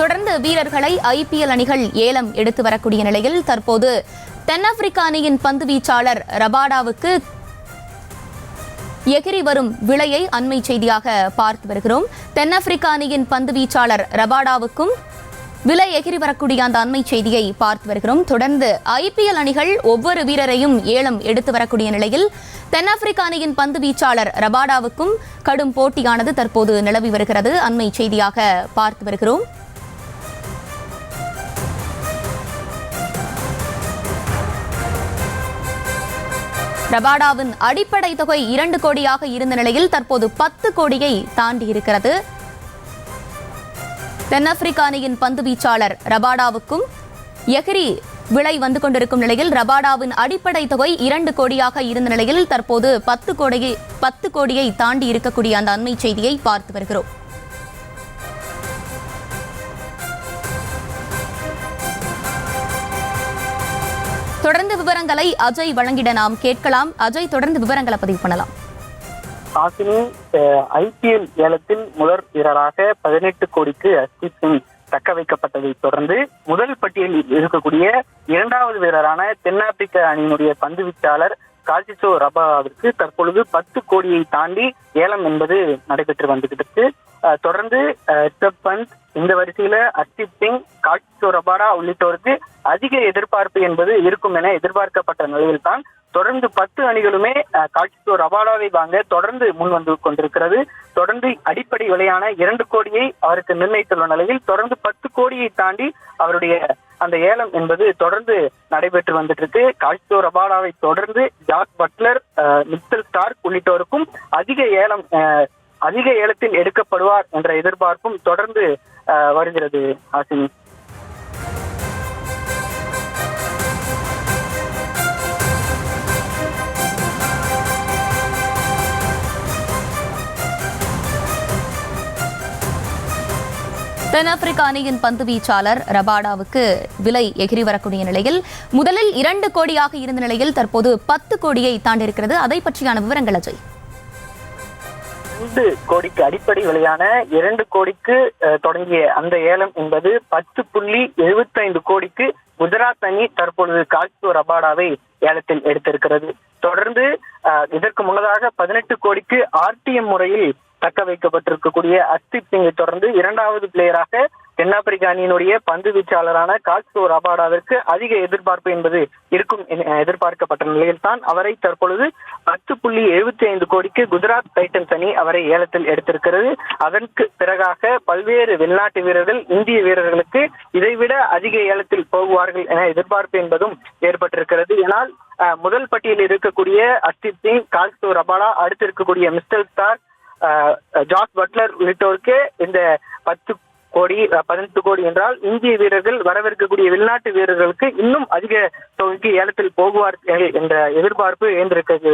தொடர்ந்து வீரர்களை IPL அணிகள் ஏலம் எடுத்து வரக்கூடிய நிலையில் தற்போது தென்னாப்பிரிக்க அணியின் பந்து வீச்சாளர் ரபாடாவுக்கு எகிரி வரும் விலையை அண்மை செய்தியாக பார்த்து வருகிறோம். தென்னாப்பிரிக்க அணியின் பந்து வீச்சாளர் ரபாடாவுக்கும் விலை எகிரி வரக்கூடிய அந்த அண்மை செய்தியை பார்த்து வருகிறோம். தொடர்ந்து IPL அணிகள் ஒவ்வொரு வீரரையும் ஏலம் எடுத்து வரக்கூடிய நிலையில் தென்னாப்பிரிக்க அணியின் பந்து வீச்சாளர் ரபாடாவுக்கும் கடும் போட்டியானது தற்போது நிலவி வருகிறது. அண்மை செய்தியாக பார்த்து வருகிறோம். ரபாடாவின் அடிப்படை தொகை 2 கோடியாக இருந்த நிலையில் தற்போது 10 கோடியை தாண்டி இருக்கிறது. தென்னாப்பிரிக்க அணியின் பந்து வீச்சாளர் ரபாடாவுக்கும் எகிரி விலை வந்து கொண்டிருக்கும் நிலையில் ரபாடாவின் அடிப்படை தொகை 2 கோடியாக இருந்த நிலையில் தற்போது 10 கோடியை தாண்டி இருக்கக்கூடிய அந்த அண்மை செய்தியை பார்த்து வருகிறோம். தொடர்ந்து விவரங்களை அஜய் வழங்கிட நாம் கேட்கலாம். அஜய், தொடர்ந்து விவரங்களை பதிவு பண்ணலாம். IPL ஏலத்தில் முதல் வீரராக 18 கோடிக்கு ஹர்ஷ்தீப் சிங் தக்க வைக்கப்பட்டதை தொடர்ந்து முதல் பட்டியலில் இருக்கக்கூடிய இரண்டாவது வீரரான தென்னாப்பிரிக்க அணியினுடைய பந்து வீச்சாளர் கால்சிசோ ரபாடாவிற்கு தற்பொழுது 10 கோடியை தாண்டி ஏலம் என்பது நடைபெற்று வந்துகிட்டு தொடர்ந்து பந்த் இந்த வரிசையில ஹர்ஷ்தீப் சிங், கால்சிசோ ரபாடா உள்ளிட்டோருக்கு அதிக எதிர்பார்ப்பு என்பது இருக்கும் என எதிர்பார்க்கப்பட்ட நிலையில் தான் தொடர்ந்து 10 அணிகளுமே கால்சிசோ ரபாடாவை வாங்க தொடர்ந்து முன் வந்து கொண்டிருக்கிறது. தொடர்ந்து அடிப்படை விலையான 2 கோடியை அவருக்கு நிர்ணயித்துள்ள நிலையில் தொடர்ந்து 10 கோடியை தாண்டி அவருடைய அந்த ஏலம் என்பது தொடர்ந்து நடைபெற்று வந்துட்டு இருக்கு. கால்சிசோ ரபாடாவை தொடர்ந்து ஜாஸ் பட்லர், மிச்சல் ஸ்டார்க் உள்ளிட்டோருக்கும் அதிக ஏலத்தில் எடுக்கப்படுவார் என்ற எதிர்பார்ப்பும் தொடர்ந்து வருகிறது. ஹாசினி, தென்னாப்பிரிக்க அணியின் பந்து வீச்சாளர் ரபாடாவுக்கு விலை எகிரி வரக்கூடிய நிலையில் முதலில் 2 கோடியாக இருந்த நிலையில் தற்போது 10 கோடியை தாண்டியிருக்கிறது. அதை பற்றியான விவரங்கள் அஜய். 2 கோடிக்கு அடிப்படை விலையான 2 கோடிக்கு தொடங்கிய அந்த ஏலம் என்பது 10.75 கோடிக்கு குஜராத் அணி தற்பொழுது கால்சிசோ ரபாடாவை ஏலத்தில் எடுத்திருக்கிறது. தொடர்ந்து இதற்கு முன்னதாக 18 கோடிக்கு RTM முறையில் தக்க வைக்கப்பட்டிருக்கக்கூடிய ஹர்ஷ்தீப் சிங்கை தொடர்ந்து இரண்டாவது பிளேயராக தென்னாப்பிரிக்க அணியினுடைய பந்து வீச்சாளரான கால்சிசோ ரபாடாவிற்கு அதிக எதிர்பார்ப்பு என்பது இருக்கும் எதிர்பார்க்கப்பட்ட நிலையில் தான் அவரை தற்பொழுது 10.75 கோடிக்கு குஜராத் டைட்டன்ஸ் அணி அவரை ஏலத்தில் எடுத்திருக்கிறது. அதற்கு பிறகாக பல்வேறு வெளிநாட்டு வீரர்கள் இந்திய வீரர்களுக்கு இதைவிட அதிக ஏலத்தில் போகுவார்கள் என எதிர்பார்ப்பு என்பதும் ஏற்பட்டிருக்கிறது. ஏனால் முதல் பட்டியலில் இருக்கக்கூடிய ஹர்ஷ்தீப் சிங், கால்சிசோ ரபாடா, அடுத்து இருக்கக்கூடிய மிச்சல் ஸ்டார்க், ஜாஸ் பட்லர் உள்ளிட்டோருக்கு இந்த 10 கோடி 18 கோடி என்றால் இந்திய வீரர்கள் வரவிருக்கக்கூடிய வெளிநாட்டு வீரர்களுக்கு இன்னும் அதிக தொகைக்கு ஏலத்தில் போகுவார்கள் என்ற எதிர்பார்ப்பு எழுந்திருக்கிறது.